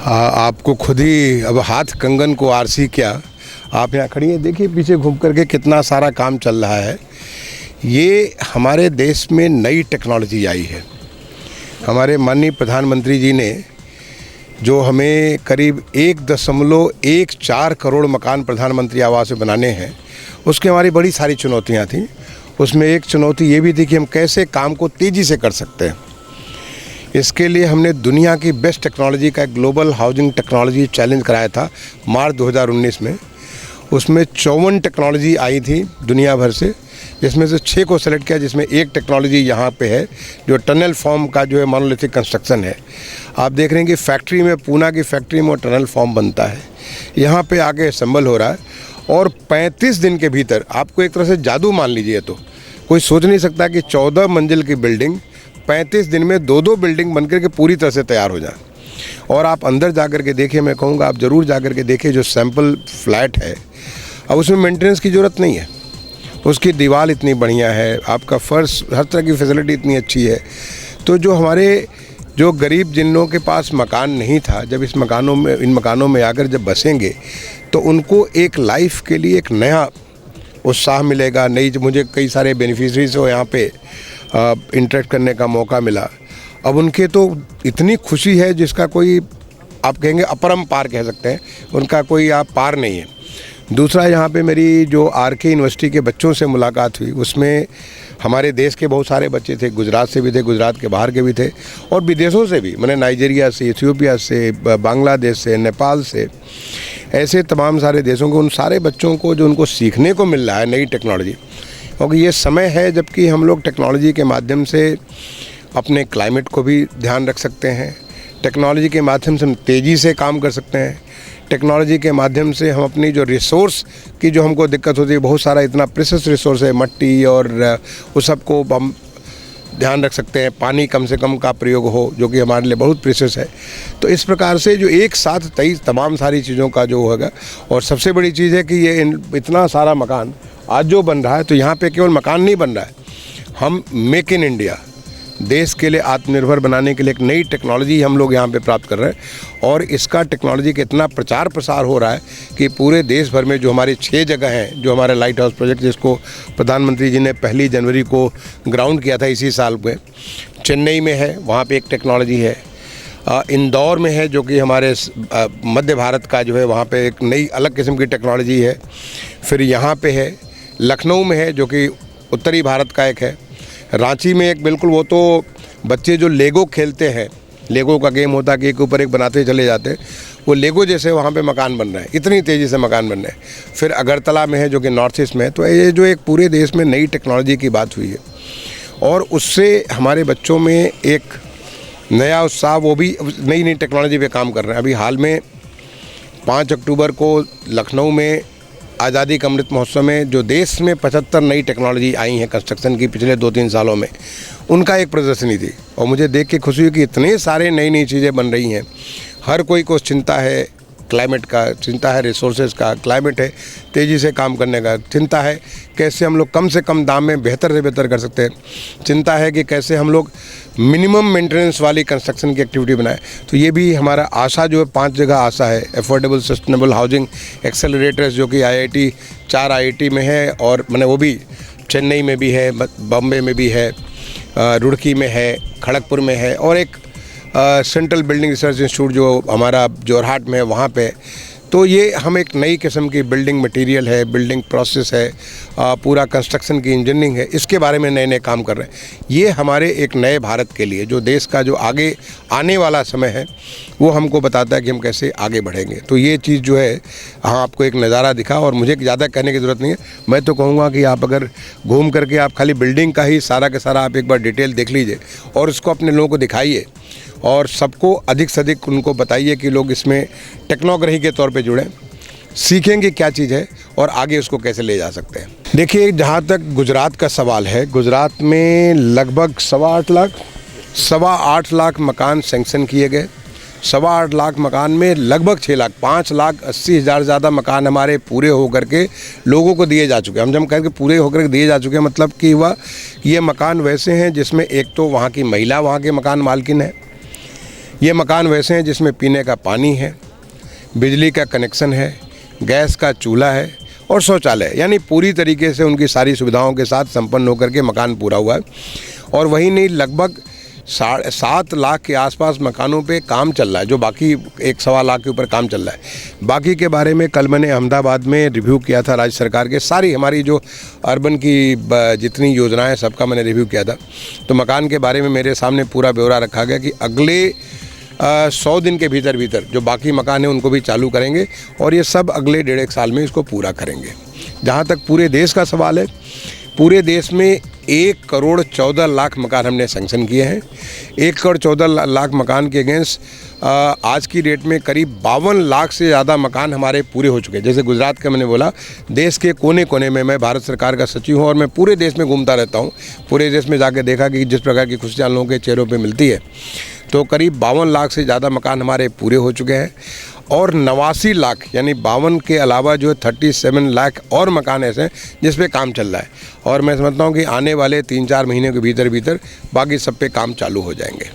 आपको खुद ही अब हाथ कंगन को आरसी क्या, आप यहाँ खड़ी हैं, देखिए पीछे घूम करके कितना सारा काम चल रहा है। ये हमारे देश में नई टेक्नोलॉजी आई है। हमारे माननीय प्रधानमंत्री जी ने जो हमें करीब 1.14 करोड़ मकान प्रधानमंत्री आवास में बनाने हैं, उसकी हमारी बड़ी सारी चुनौतियाँ थीं। उसमें एक चुनौती ये भी थी कि हम कैसे काम को तेज़ी से कर सकते हैं। इसके लिए हमने दुनिया की बेस्ट टेक्नोलॉजी का एक ग्लोबल हाउसिंग टेक्नोलॉजी चैलेंज कराया था मार्च 2019 में। उसमें 54 टेक्नोलॉजी आई थी दुनिया भर से, जिसमें से 6 को सेलेक्ट किया, जिसमें एक टेक्नोलॉजी यहाँ पे है जो टनल फॉर्म का जो है मोनोलिथिक कंस्ट्रक्शन है। आप देख रहे हैं कि फैक्ट्री में, पूना की फैक्ट्री में टनल फॉर्म बनता है, यहाँ पे आके असेंबल हो रहा है और 35 दिन के भीतर, आपको एक तरह से जादू मान लीजिए, तो कोई सोच नहीं सकता कि 14 मंजिल की बिल्डिंग 35 दिन में 2-2 बिल्डिंग बनकर के पूरी तरह से तैयार हो जाए। और आप अंदर जाकर के देखिए, मैं कहूँगा आप ज़रूर जाकर के देखिए, जो सैंपल फ्लैट है, अब उसमें मेंटेनेंस की ज़रूरत नहीं है। उसकी दीवार इतनी बढ़िया है, आपका फर्श, हर तरह की फैसिलिटी इतनी अच्छी है। तो जो हमारे जो गरीब जिन लोगों के पास मकान नहीं था, जब इन मकानों में आकर जब बसेंगे तो उनको एक लाइफ के लिए एक नया उत्साह मिलेगा। मुझे कई सारे बेनिफिशरीज हो यहाँ पे इंटरेक्ट करने का मौका मिला। अब उनके तो इतनी खुशी है जिसका कोई, आप कहेंगे अपरंपार कह सकते हैं, उनका कोई आप पार नहीं है। दूसरा, यहाँ पे मेरी जो आरके यूनिवर्सिटी के बच्चों से मुलाकात हुई, उसमें हमारे देश के बहुत सारे बच्चे थे, गुजरात से भी थे, गुजरात के बाहर के भी थे और विदेशों से भी, मैंने नाइजीरिया से, इथियोपिया से, बांग्लादेश से, नेपाल से, ऐसे तमाम सारे देशों को, उन सारे बच्चों को जो उनको सीखने को मिल रहा है नई टेक्नोलॉजी। क्योंकि ये समय है जबकि हम लोग टेक्नोलॉजी के माध्यम से अपने क्लाइमेट को भी ध्यान रख सकते हैं, टेक्नोलॉजी के माध्यम से हम तेज़ी से काम कर सकते हैं, टेक्नोलॉजी के माध्यम से हम अपनी जो रिसोर्स की जो हमको दिक्कत होती है, बहुत सारा इतना प्रेशियस रिसोर्स है, मिट्टी और उस सब को हम ध्यान रख सकते हैं। पानी कम से कम का प्रयोग हो, जो कि हमारे लिए बहुत प्रेशियस है। तो इस प्रकार से जो एक साथ तमाम सारी चीज़ों का जो होगा, और सबसे बड़ी चीज़ है कि ये इतना सारा मकान आज जो बन रहा है, तो यहाँ पे केवल मकान नहीं बन रहा है, हम मेक इन इंडिया, देश के लिए आत्मनिर्भर बनाने के लिए एक नई टेक्नोलॉजी हम लोग यहाँ पे प्राप्त कर रहे हैं। और इसका टेक्नोलॉजी का इतना प्रचार प्रसार हो रहा है कि पूरे देश भर में जो हमारी 6 जगह हैं, जो हमारे लाइट हाउस प्रोजेक्ट, जिसको प्रधानमंत्री जी ने 1 जनवरी को ग्राउंड किया था इसी साल में, चेन्नई में है, वहाँ पे एक टेक्नोलॉजी है, इंदौर में है जो कि हमारे मध्य भारत का जो है, वहाँ पे एक नई अलग किस्म की टेक्नोलॉजी है। फिर यहाँ पे है, लखनऊ में है जो कि उत्तरी भारत का एक है, रांची में एक, बिल्कुल वो तो बच्चे जो लेगो खेलते हैं, लेगो का गेम होता है कि एक ऊपर एक बनाते चले जाते हैं, वो लेगो जैसे वहाँ पे मकान बन रहे हैं, इतनी तेज़ी से मकान बन रहे हैं। फिर अगरतला में है जो कि नॉर्थ ईस्ट में है। तो ये जो एक पूरे देश में नई टेक्नोलॉजी की बात हुई है और उससे हमारे बच्चों में एक नया उत्साह, वो भी नई नई टेक्नोलॉजी पे काम कर रहे हैं। अभी हाल में 5 अक्टूबर को लखनऊ में आज़ादी का अमृत महोत्सव में जो देश में 75 नई टेक्नोलॉजी आई हैं कंस्ट्रक्शन की पिछले 2-3 सालों में, उनका एक प्रदर्शनी थी और मुझे देख के खुशी हुई कि इतने सारे नई नई चीज़ें बन रही हैं। हर कोई को चिंता है क्लाइमेट का, चिंता है रिसोर्सेज का, क्लाइमेट है तेज़ी से काम करने का, चिंता है कैसे हम लोग कम से कम दाम में बेहतर से बेहतर कर सकते हैं, चिंता है कि कैसे हम लोग मिनिमम मेंटेनेंस वाली कंस्ट्रक्शन की एक्टिविटी बनाए। तो ये भी हमारा आशा जो है, 5 जगह आशा है, अफोर्डेबल सस्टेनेबल हाउसिंग एक्सेलरेटर्स, जो कि IIT 4 IIT में है और मैंने वो भी चेन्नई में भी है, बॉम्बे में भी है, रुड़की में है, खड़गपुर में है और एक सेंट्रल बिल्डिंग रिसर्च इंस्टीट्यूट जो हमारा जोरहाट में है, वहाँ पे। तो ये हम एक नई किस्म की बिल्डिंग मटेरियल है, बिल्डिंग प्रोसेस है, पूरा कंस्ट्रक्शन की इंजीनियरिंग है, इसके बारे में नए नए काम कर रहे हैं। ये हमारे एक नए भारत के लिए, जो देश का जो आगे आने वाला समय है, वो हमको बताता है कि हम कैसे आगे बढ़ेंगे। तो ये चीज़ जो है, हाँ, आपको एक नज़ारा दिखा और मुझे ज़्यादा कहने की ज़रूरत नहीं है। मैं तो कहूँगा कि आप अगर घूम करके आप खाली बिल्डिंग का ही सारा का सारा आप एक बार डिटेल देख लीजिए और उसको अपने लोगों को दिखाइए और सबको अधिक से अधिक उनको बताइए कि लोग इसमें टेक्नोग्राही के तौर पे जुड़ें, सीखेंगे क्या चीज़ है और आगे उसको कैसे ले जा सकते हैं। देखिए, जहाँ तक गुजरात का सवाल है, गुजरात में लगभग 8.25 लाख 8.25 लाख मकान सैंक्शन किए गए। 8.25 लाख मकान में लगभग 6 लाख 5,80,000 ज़्यादा मकान हमारे पूरे होकर के लोगों को दिए जा चुके हैं। हम कह के पूरे होकर के दिए जा चुके हैं, मतलब कि वह ये मकान वैसे हैं जिसमें एक तो वहाँ की महिला वहाँ के मकान मालकिन है। ये मकान वैसे हैं जिसमें पीने का पानी है, बिजली का कनेक्शन है, गैस का चूल्हा है और शौचालय, यानी पूरी तरीके से उनकी सारी सुविधाओं के साथ संपन्न होकर के मकान पूरा हुआ है। और वही नहीं, लगभग 7 लाख के आसपास मकानों पे काम चल रहा है, जो बाकी 1.25 लाख के ऊपर काम चल रहा है। बाकी के बारे में कल मैंने अहमदाबाद में रिव्यू किया था राज्य सरकार के, सारी हमारी जो अर्बन की जितनी योजनाएं हैं सबका मैंने रिव्यू किया था। तो मकान के बारे में मेरे सामने पूरा ब्यौरा रखा गया कि अगले 100 दिन के भीतर जो बाकी मकान हैं उनको भी चालू करेंगे और ये सब अगले 1.5 साल में इसको पूरा करेंगे। जहाँ तक पूरे देश का सवाल है, पूरे देश में 1,14,00,000 मकान हमने सैंक्शन किए हैं। 1,14,00,000 मकान के अगेंस्ट आज की डेट में करीब 52 लाख से ज़्यादा मकान हमारे पूरे हो चुके हैं। जैसे गुजरात का मैंने बोला, देश के कोने कोने में, मैं भारत सरकार का सचिव हूँ और मैं पूरे देश में घूमता रहता हूँ। पूरे देश में जाके देखा कि जिस प्रकार की खुशियाँ लोगों के चेहरों पे मिलती है, तो करीब 52 लाख से ज़्यादा मकान हमारे पूरे हो चुके हैं। और 89 लाख यानी 52 के अलावा जो 37 लाख और मकान ऐसे हैं जिस पे काम चल रहा है। और मैं समझता हूँ कि आने वाले 3-4 महीने के भीतर बाकी सब पे काम चालू हो जाएंगे।